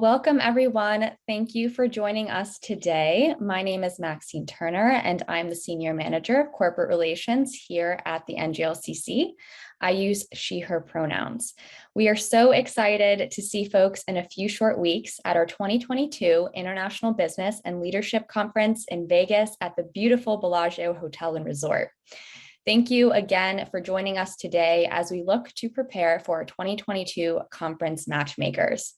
Welcome, everyone. Thank you for joining us today. My name is Maxine Turner, and I'm the Senior Manager of Corporate Relations here at the NGLCC. I use she, her pronouns. We are so excited to see folks in a few short weeks at our 2022 International Business and Leadership Conference in Vegas at the beautiful Bellagio Hotel and Resort. Thank you again for joining us today as we look to prepare for our 2022 conference Matchmakers.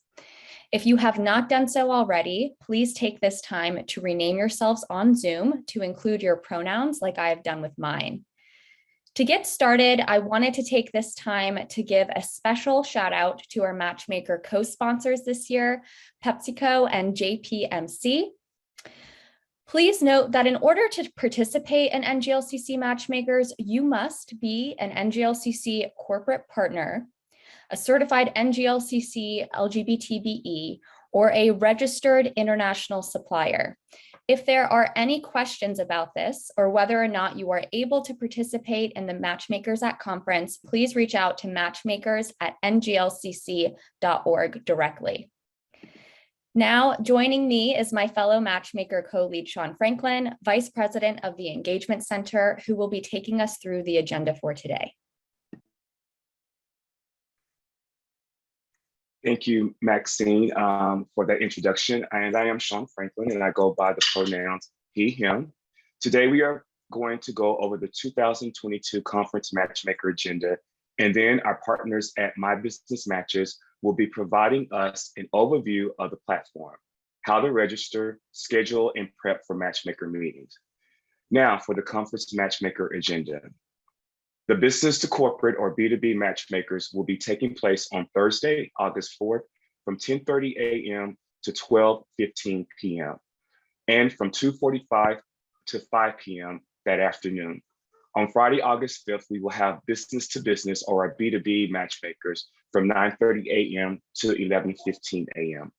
If you have not done so already, please take this time to rename yourselves on Zoom to include your pronouns like I have done with mine. To get started, I wanted to take this time to give a special shout out to our Matchmaker co-sponsors this year, PepsiCo and JPMC. Please note that in order to participate in NGLCC Matchmakers, you must be an NGLCC corporate partner, a certified NGLCC LGBTBE, or a registered international supplier. If there are any questions about this or whether or not you are able to participate in the Matchmakers at Conference, please reach out to matchmakers@nglcc.org directly. Now, joining me is my fellow Matchmaker co-lead, Sean Franklin, Vice President of the Engagement Center, who will be taking us through the agenda for today. Thank you, Maxine, for that introduction. And I am Sean Franklin, and I go by the pronouns he, him. Today, we are going to go over the 2022 Conference Matchmaker agenda, and then our partners at My Business Matches will be providing us an overview of the platform, how to register, schedule, and prep for Matchmaker meetings. Now, for the Conference Matchmaker agenda. The Business to Corporate or B2B Matchmakers will be taking place on Thursday, August 4th from 10:30 a.m. to 12:15 p.m. and from 2:45 to 5 p.m. that afternoon. On Friday, August 5th, we will have Business to Business or our B2B Matchmakers from 9:30 a.m. to 11:15 a.m.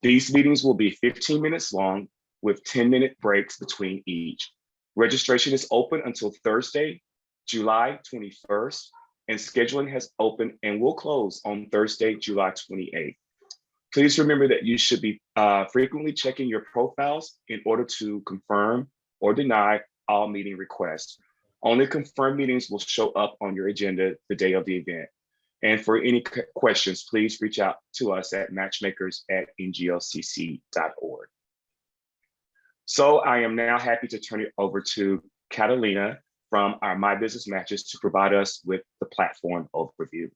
These meetings will be 15 minutes long with 10-minute breaks between each. Registration is open until Thursday, July 21st, and scheduling has opened and will close on Thursday, July 28th. Please remember that you should be frequently checking your profiles in order to confirm or deny all meeting requests. Only confirmed meetings will show up on your agenda the day of the event. And for any questions, please reach out to us at matchmakers@nglcc.org. So I am now happy to turn it over to Catalina from our My Business Matches to provide us with the platform overview.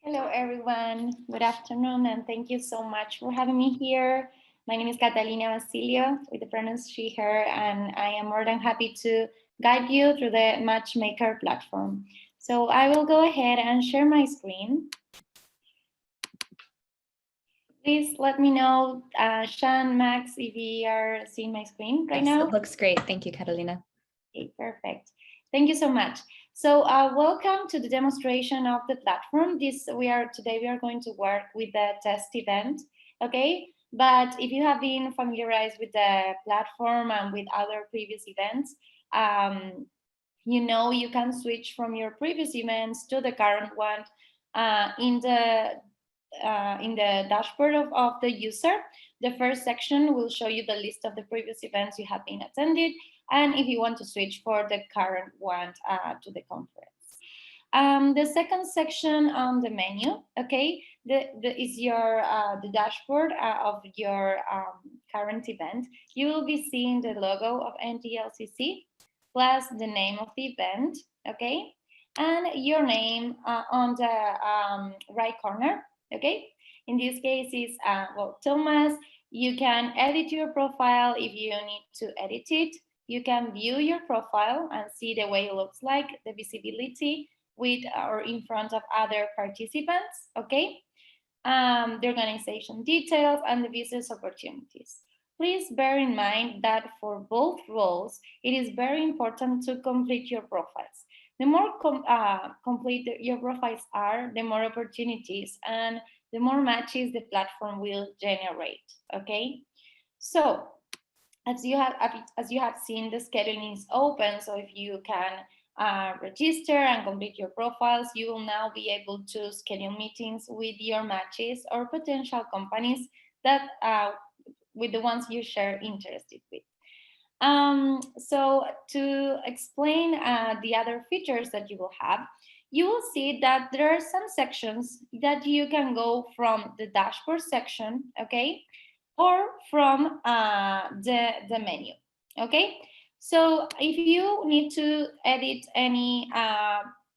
Hello, everyone. Good afternoon, and thank you so much for having me here. My name is Catalina Basilio with the pronouns she, her, and I am more than happy to guide you through the Matchmaker platform. So I will go ahead and share my screen. Please let me know, Sean, Max, if you are seeing my screen right now. It looks great. Thank you, Catalina. Okay, perfect. Thank you so much. So welcome to the demonstration of the platform. Today we are going to work with the test event, okay? But if you have been familiarized with the platform and with other previous events, you know you can switch from your previous events to the current one in the dashboard of the user. The first section will show you the list of the previous events you have been attended, and if you want to switch for the current one to the conference. The second section on the menu, okay, is your the dashboard of your current event. You will be seeing the logo of NGLCC plus the name of the event, okay, and your name on the right corner. Okay, in this case is Thomas. You can edit your profile if you need to edit it. You can view your profile and see the way it looks like, the visibility with or in front of other participants, okay? The organization details and the business opportunities. Please bear in mind that for both roles, it is very important to complete your profiles. The more complete your profiles are, the more opportunities and the more matches the platform will generate, okay? So, as you have seen, the scheduling is open, so if you can register and complete your profiles, you will now be able to schedule meetings with your matches or potential companies that with the ones you share interested with. So to explain the other features that you will have, you will see that there are some sections that you can go from the dashboard section, okay, or from the menu, okay? So if you need to edit any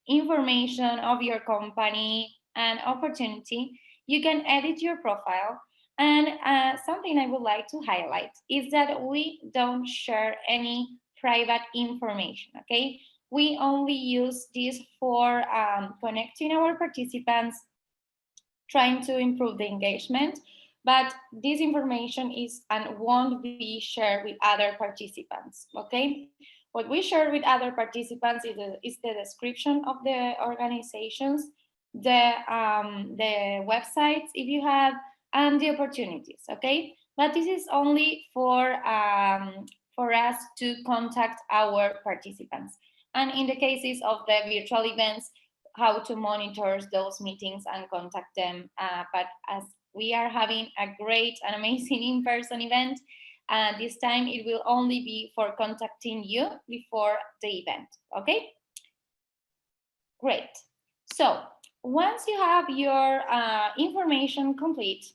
information of your company and opportunity, you can edit your profile. And something I would like to highlight is that we don't share any private information, okay? We only use this for connecting our participants, trying to improve the engagement, but this information is and won't be shared with other participants, okay? What we share with other participants is the description of the organizations, the websites if you have, and the opportunities, okay? But this is only for us to contact our participants. And in the cases of the virtual events, how to monitor those meetings and contact them. But as we are having a great and amazing in-person event, this time it will only be for contacting you before the event, okay? Great. So once you have your information complete,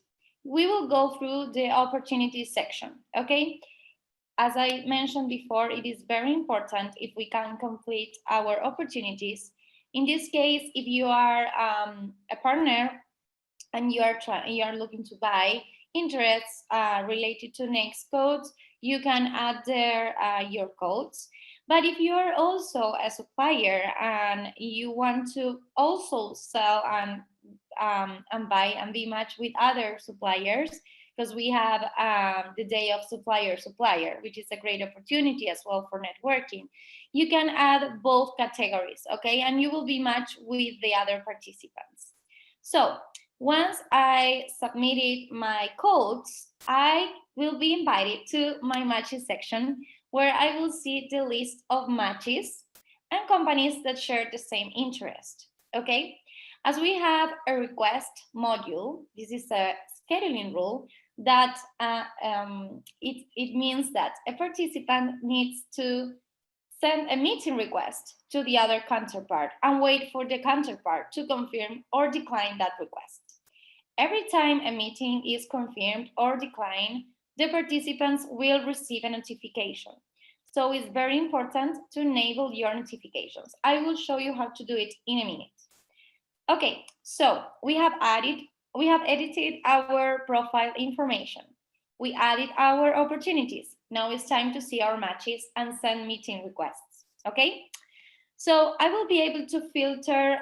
we will go through the opportunities section, okay? As I mentioned before, it is very important if we can complete our opportunities. In this case, if you are a partner and you are looking to buy interests related to next codes, you can add there your codes. But if you are also a supplier and you want to also sell and buy and be matched with other suppliers, because we have the day of supplier, which is a great opportunity as well for networking. You can add both categories, okay? And you will be matched with the other participants. So once I submitted my codes, I will be invited to my matches section where I will see the list of matches and companies that share the same interest, okay? As we have a request module, this is a scheduling rule that it means that a participant needs to send a meeting request to the other counterpart and wait for the counterpart to confirm or decline that request. Every time a meeting is confirmed or declined, the participants will receive a notification. So it's very important to enable your notifications. I will show you how to do it in a minute. Okay, so we have edited our profile information. We added our opportunities. Now it's time to see our matches and send meeting requests, okay? So I will be able to filter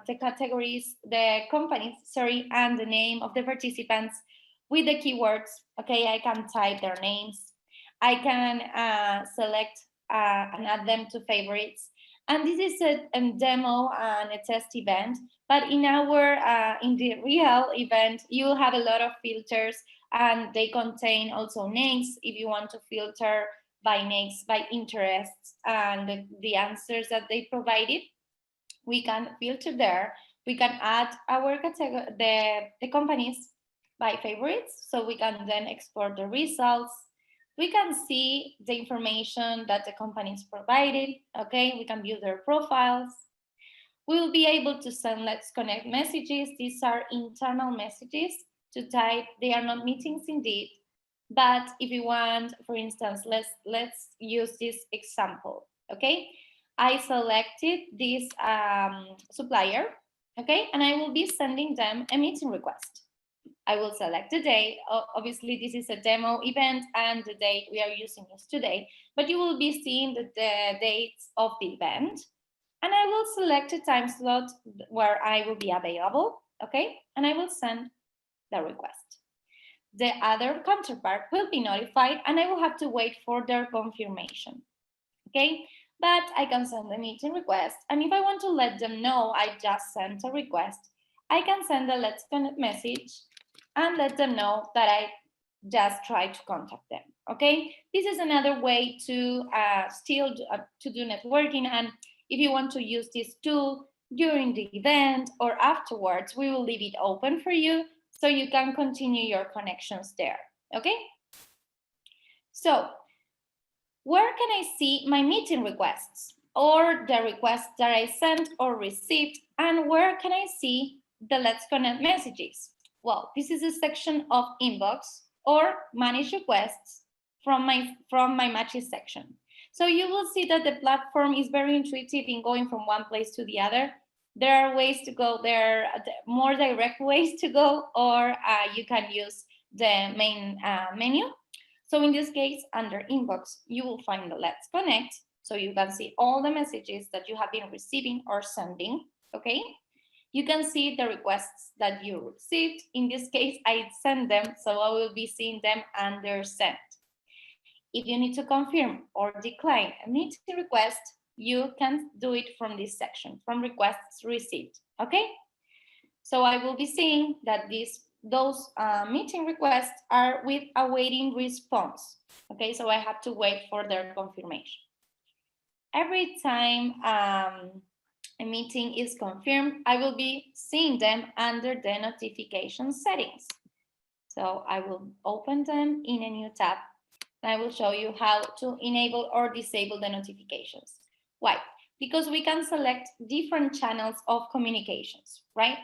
the categories, the companies, sorry, and the name of the participants with the keywords, okay? I can type their names. I can select and add them to favorites. And this is a demo and a test event, but in the real event, you will have a lot of filters and they contain also names if you want to filter by names, by interests, and the answers that they provided. We can filter there. We can add our category, the companies by favorites, so we can then export the results. We can see the information that the companies provided, okay? We can view their profiles. We will be able to send Let's Connect messages. These are internal messages to type. They are not meetings indeed. But if you want, for instance, let's use this example, okay? I selected this supplier, okay? And I will be sending them a meeting request. I will select the date. Obviously, this is a demo event and the date we are using is today, but you will be seeing the dates of the event. And I will select a time slot where I will be available, okay? And I will send the request. The other counterpart will be notified and I will have to wait for their confirmation, okay? But I can send a meeting request. And if I want to let them know I just sent a request, I can send a Let's Connect message and let them know that I just tried to contact them, okay? This is another way to still to do networking. And If you want to use this tool during the event or afterwards, we will leave it open for you so you can continue your connections there, okay? So where can I see my meeting requests or the requests that I sent or received, and where can I see the Let's Connect messages? Well, this is a section of inbox or manage requests from my matches section. So you will see that the platform is very intuitive in going from one place to the other. There are ways to go, there are more direct ways to go, or you can use the main menu. So in this case, under inbox, you will find the Let's Connect. So you can see all the messages that you have been receiving or sending, okay? You can see the requests that you received. In this case, I sent them, so I will be seeing them under sent. If you need to confirm or decline a meeting request, you can do it from this section, from requests received, okay? So I will be seeing that those meeting requests are with awaiting response, okay? So I have to wait for their confirmation. Every time a meeting is confirmed, I will be seeing them under the notification settings. So I will open them in a new tab. I will show you how to enable or disable the notifications. Why? Because we can select different channels of communications, right?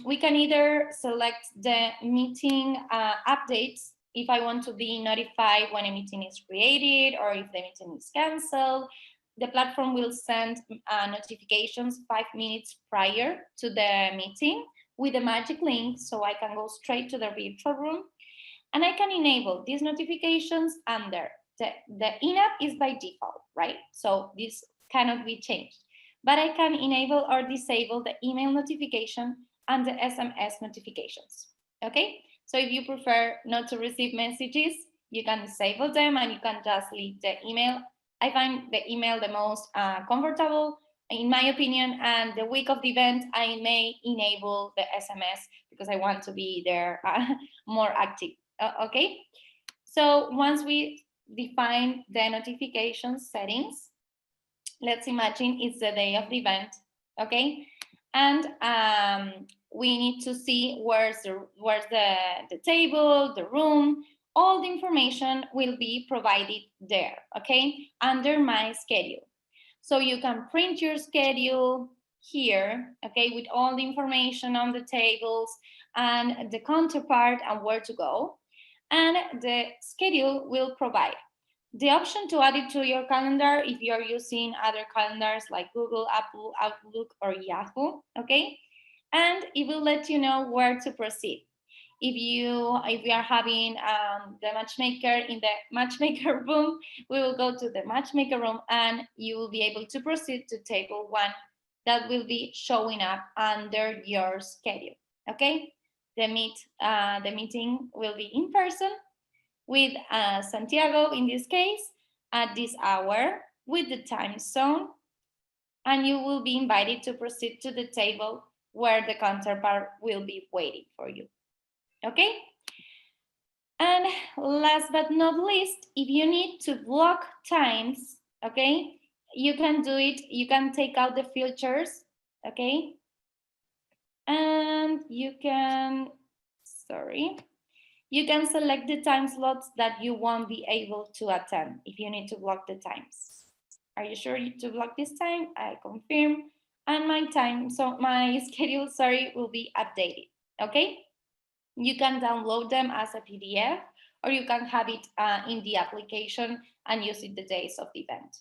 We can either select the meeting updates if I want to be notified when a meeting is created or if the meeting is canceled. The platform will send notifications 5 minutes prior to the meeting with a magic link, so I can go straight to the virtual room. And I can enable these notifications under the in-app is by default, right? So this cannot be changed. But I can enable or disable the email notification and the SMS notifications, okay? So if you prefer not to receive messages, you can disable them and you can just leave the email. I find the email the most comfortable, in my opinion, and the week of the event, I may enable the SMS because I want to be there more active, okay? So once we define the notification settings, let's imagine it's the day of the event, okay? And we need to see where's the table, the room, all the information will be provided there, okay? Under my schedule. So you can print your schedule here, okay, with all the information on the tables and the counterpart and where to go. And the schedule will provide the option to add it to your calendar if you're using other calendars like Google, Apple, Outlook, or Yahoo, okay? And it will let you know where to proceed. If we are having the matchmaker in the matchmaker room, we will go to the matchmaker room and you will be able to proceed to table 1 that will be showing up under your schedule, okay? The meeting will be in person with Santiago in this case at this hour with the time zone, and you will be invited to proceed to the table where the counterpart will be waiting for you. Okay? And last but not least, if you need to block times, okay, you can do it. You can take out the filters, okay? And you can, you can select the time slots that you won't be able to attend if you need to block the times. Are you sure to block this time? I confirm. And my schedule, will be updated, okay? You can download them as a PDF or you can have it in the application and use it the days of the event.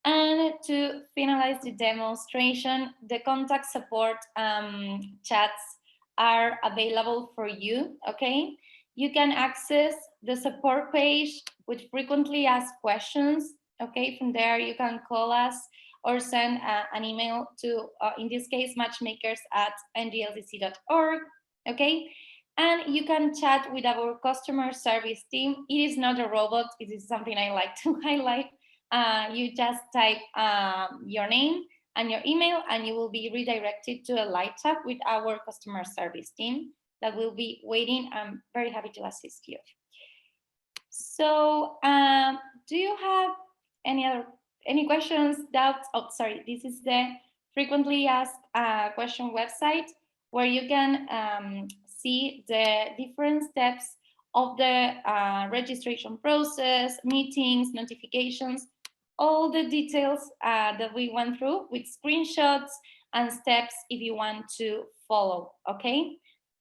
And to finalize the demonstration, the contact support chats are available for you, okay? You can access the support page with frequently asked questions, okay? From there, you can call us or send an email to, in this case, matchmakers@nglcc.org, okay? And you can chat with our customer service team. It is not a robot. It is something I like to highlight. You just type your name and your email and you will be redirected to a live chat with our customer service team that will be waiting. I'm very happy to assist you. So do you have any other any questions, doubts? Oh, sorry, this is the frequently asked question website where you can see the different steps of the registration process, meetings, notifications, all the details that we went through with screenshots and steps if you want to follow, okay?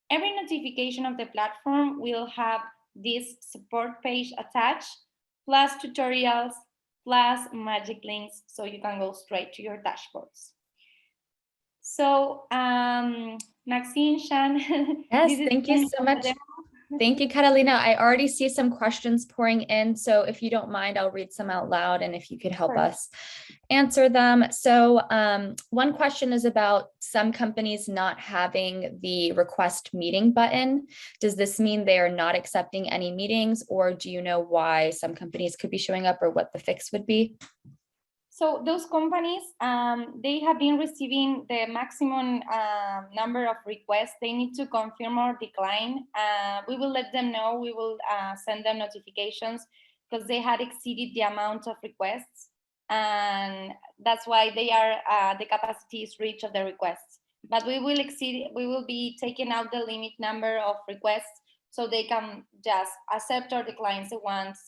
Every notification of the platform will have this support page attached, plus tutorials, plus magic links, so you can go straight to your dashboards. So, Maxine, Shan. Yes, thank you so much. Thank you, Catalina. I already see some questions pouring in. So if you don't mind, I'll read some out loud and if you could help us answer them. So one question is about some companies not having the request meeting button. Does this mean they are not accepting any meetings, or do you know why some companies could be showing up or what the fix would be? So those companies, they have been receiving the maximum number of requests. They need to confirm or decline. We will let them know. We will send them notifications because they had exceeded the amount of requests. And that's why they are, the capacity is reached of the requests. But we will be taking out the limit number of requests so they can just accept or decline the ones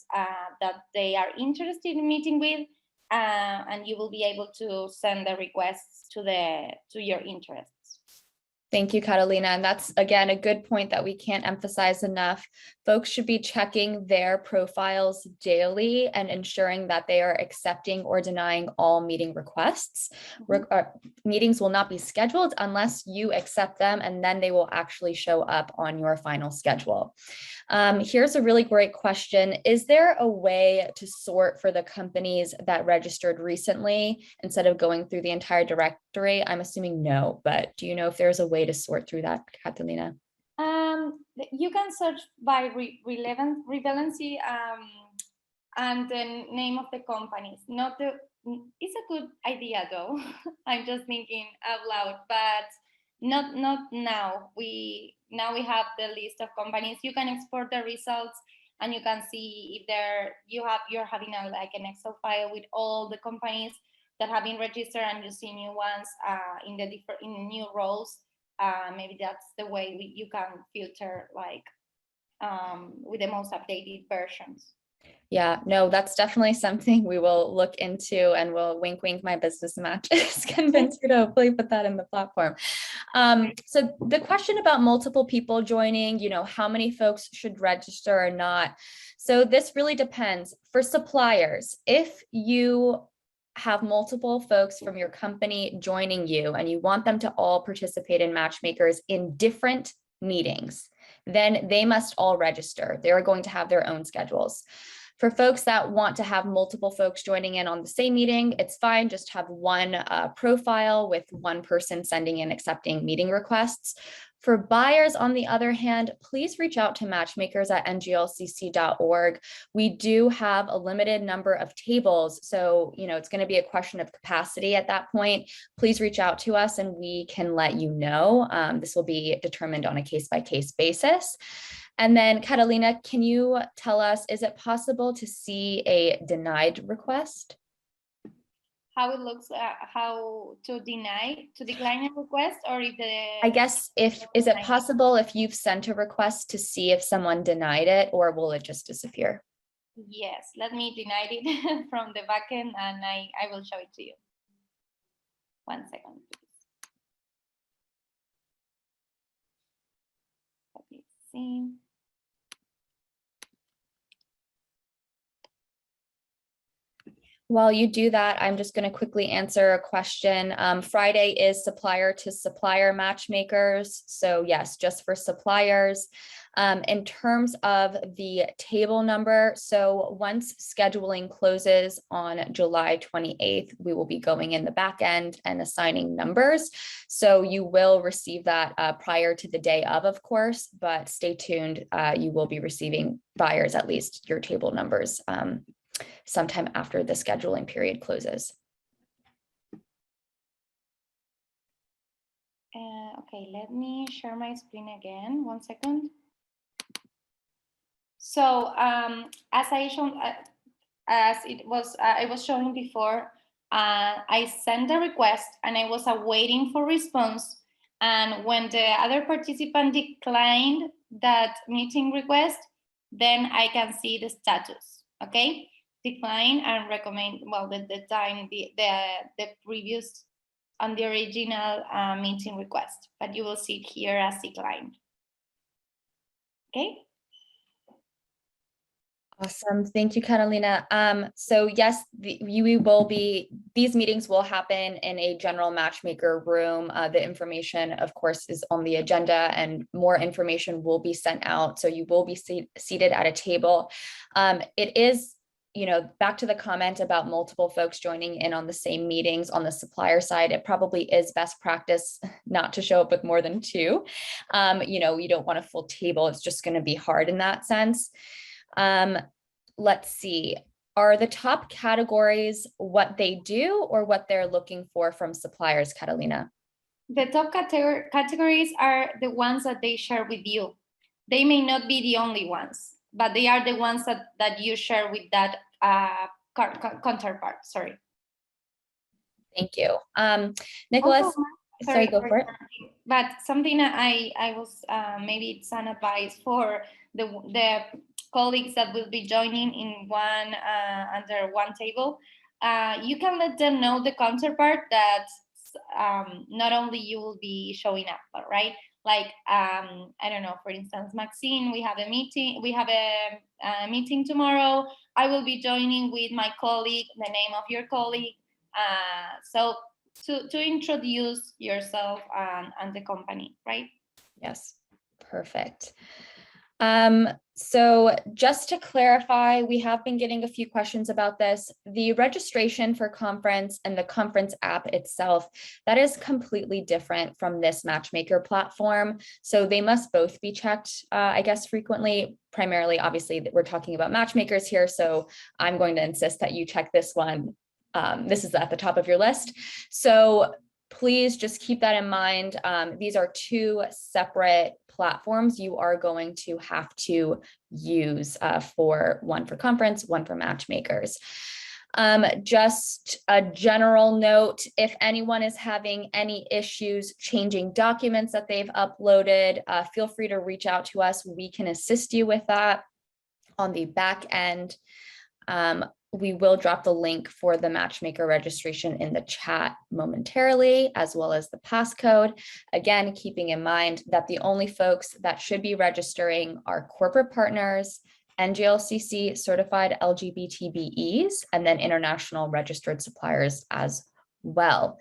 that they are interested in meeting with. And you will be able to send the requests to your interests. Thank you, Catalina. And that's, again, a good point that we can't emphasize enough. Folks should be checking their profiles daily and ensuring that they are accepting or denying all meeting requests. Meetings will not be scheduled unless you accept them, and then they will actually show up on your final schedule. Here's a really great question. Is there a way to sort for the companies that registered recently instead of going through the entire directory? I'm assuming no, but do you know if there's a way to sort through that, Catalina? You can search by relevancy and the name of the companies. It's a good idea though. I'm just thinking out loud, but not now. Now we have the list of companies. You can export the results and you can see if you're having like an Excel file with all the companies that have been registered, and you see new ones in the new roles. Maybe that's the way you can filter like with the most updated versions. Yeah, no, that's definitely something we will look into, and we'll wink, wink, my business match is convinced her to hopefully put that in the platform. So the question about multiple people joining, how many folks should register or not. So this really depends. For suppliers, if you have multiple folks from your company joining you and you want them to all participate in Matchmakers in different meetings, then they must all register. They're going to have their own schedules. For folks that want to have multiple folks joining in on the same meeting, it's fine. Just have one profile with one person sending and accepting meeting requests. For buyers, on the other hand, please reach out to matchmakers at NGLCC.org. We do have a limited number of tables, so it's going to be a question of capacity at that point. Please reach out to us and we can let you know. This will be determined on a case-by-case basis. And then, Catalina, can you tell us, is it possible to see a denied request? How it looks, how to decline a request, or if I guess is it possible if you've sent a request to see if someone denied it, or will it just disappear? Yes, let me deny it from the backend and I will show it to you. 1 second, please. Let me see. While you do that, I'm just going to quickly answer a question. Friday is supplier to supplier matchmakers. So yes, just for suppliers. In terms of the table number, so once scheduling closes on July 28th, we will be going in the back end and assigning numbers. So you will receive that prior to the day of course, but stay tuned. You will be receiving, buyers at least, your table numbers sometime after the scheduling period closes. Okay, let me share my screen again. 1 second. So as I was showing before, I sent a request and I was awaiting for response. And when the other participant declined that meeting request, then I can see the status, okay? Decline and recommend, well, the time, the previous on the original meeting request, but you will see it here as declined, okay? Awesome. Thank you, Catalina. So yes, these meetings will happen in a general matchmaker room. The information, of course, is on the agenda and more information will be sent out. So you will be seated at a table. It is, back to the comment about multiple folks joining in on the same meetings on the supplier side, it probably is best practice not to show up with more than two. You don't want a full table. It's just going to be hard in that sense. Let's see. Are the top categories what they do or what they're looking for from suppliers, Catalina? The top categories are the ones that they share with you. They may not be the only ones, but they are the ones that you share with that counterpart. Sorry. Thank you. Nicholas, also, sorry, go for it. But something I was, maybe it's an advice for the colleagues that will be joining in one under one table. You can let them know the counterpart that not only you will be showing up, right? Like, I don't know, for instance, Maxine, we have a meeting tomorrow. I will be joining with my colleague, the name of your colleague. So to introduce yourself and the company, right? Yes, perfect. So just to clarify, we have been getting a few questions about this. The registration for conference and the conference app itself, that is completely different from this matchmaker platform. So they must both be checked, I guess, frequently. Primarily, obviously, we're talking about matchmakers here. So I'm going to insist that you check this one. This is at the top of your list. So please just keep that in mind. These are two separate platforms you are going to have to use one for conference, one for matchmakers. Just a general note, if anyone is having any issues changing documents that they've uploaded, feel free to reach out to us. We can assist you with that on the back end. We will drop the link for the matchmaker registration in the chat momentarily, as well as the passcode. Again, keeping in mind that the only folks that should be registering are corporate partners, NGLCC certified LGBTBEs, and then international registered suppliers as well.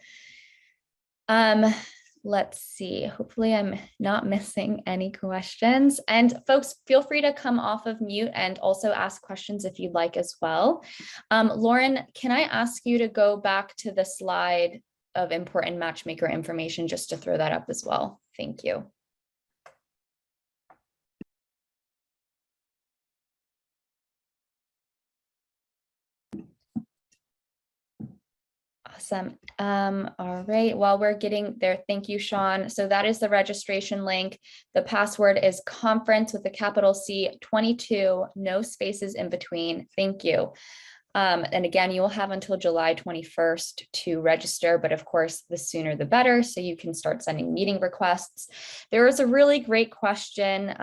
Let's see, hopefully I'm not missing any questions. And folks, feel free to come off of mute and also ask questions if you'd like as well. Lauren, can I ask you to go back to the slide of important matchmaker information just to throw that up as well? Thank you. Awesome. All right, while we're getting there, thank you, Sean. So that is the registration link. The password is conference with a capital C 22, no spaces in between. Thank you. And again, you will have until July 21st to register, but of course, the sooner the better, so you can start sending meeting requests. There was a really great question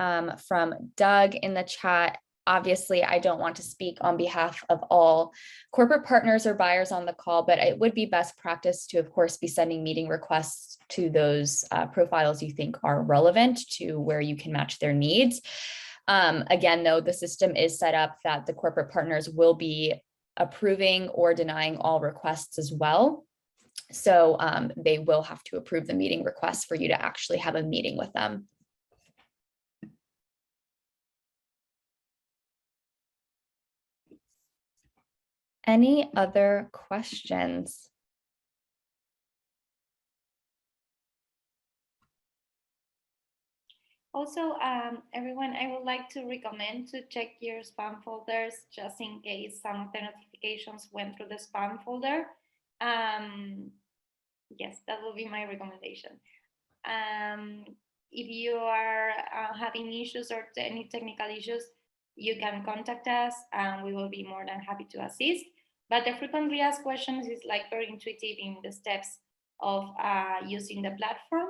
from Doug in the chat. Obviously, I don't want to speak on behalf of all corporate partners or buyers on the call, but it would be best practice to, of course, be sending meeting requests to those profiles you think are relevant to where you can match their needs. Again, though, the system is set up that the corporate partners will be approving or denying all requests as well. So they will have to approve the meeting requests for you to actually have a meeting with them. Any other questions? Also, everyone, I would like to recommend to check your spam folders just in case some of the notifications went through the spam folder. Yes, that will be my recommendation. If you are having issues or any technical issues, you can contact us and we will be more than happy to assist. But the frequently asked questions is like very intuitive in the steps of using the platform.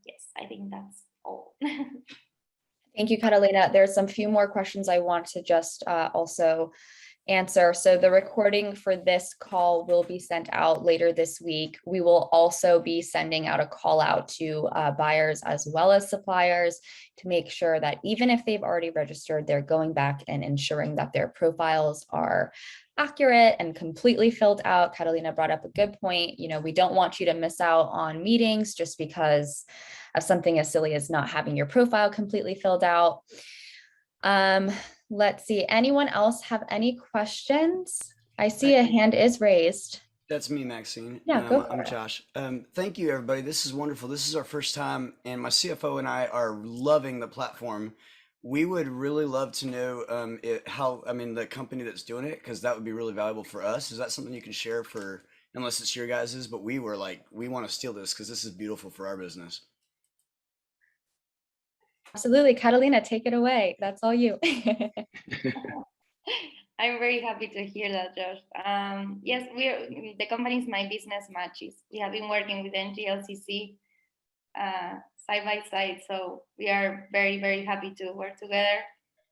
Yes, I think that's all. Thank you, Catalina. There's some few more questions I want to just also answer. So the recording for this call will be sent out later this week. We will also be sending out a call out to buyers as well as suppliers to make sure that even if they've already registered, they're going back and ensuring that their profiles are accurate and completely filled out. Catalina brought up a good point. You know, we don't want you to miss out on meetings just because of something as silly as not having your profile completely filled out. Let's see, anyone else have any questions? I see a hand is raised. That's me, Maxine. Yeah, go for I'm it. Josh. Thank you, everybody. This is wonderful. This is our first time, and my CFO and I are loving the platform. We would really love to know the company that's doing it, because that would be really valuable for us. Is that something you can share for, unless it's your guys's, but we were like, we want to steal this because this is beautiful for our business. Absolutely. Catalina, take it away. That's all you. I'm very happy to hear that, Josh. Yes, the company is My Business Matches. We have been working with NGLCC side by side, so we are very, very happy to work together.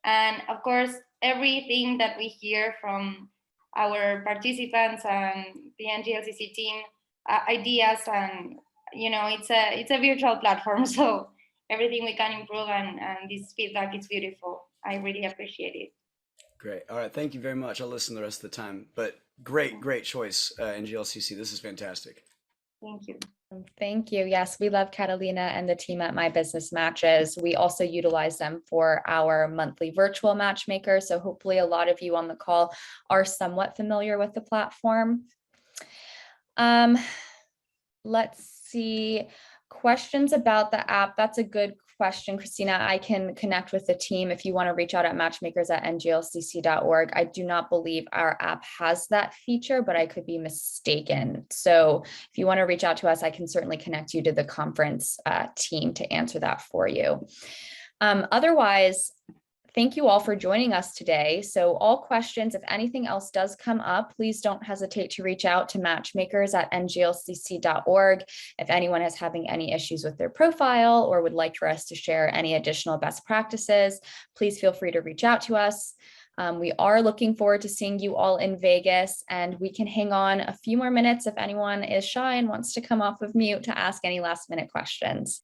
And of course, everything that we hear from our participants and the NGLCC team, ideas, and it's a virtual platform, so everything we can improve, and this feedback is beautiful. I really appreciate it. Great. All right. Thank you very much. I'll listen the rest of the time. But great choice, NGLCC. This is fantastic. Thank you. Thank you. Yes, we love Catalina and the team at My Business Matches. We also utilize them for our monthly virtual matchmaker. So hopefully a lot of you on the call are somewhat familiar with the platform. Let's see, questions about the app. That's a good question, Christina. I can connect with the team if you want to reach out at matchmakers@nglcc.org. I do not believe our app has that feature, but I could be mistaken. So if you want to reach out to us, I can certainly connect you to the conference team to answer that for you. Otherwise, thank you all for joining us today. So all questions, if anything else does come up, please don't hesitate to reach out to matchmakers@nglcc.org. If anyone is having any issues with their profile or would like for us to share any additional best practices, please feel free to reach out to us. We are looking forward to seeing you all in Vegas, and we can hang on a few more minutes if anyone is shy and wants to come off of mute to ask any last minute questions.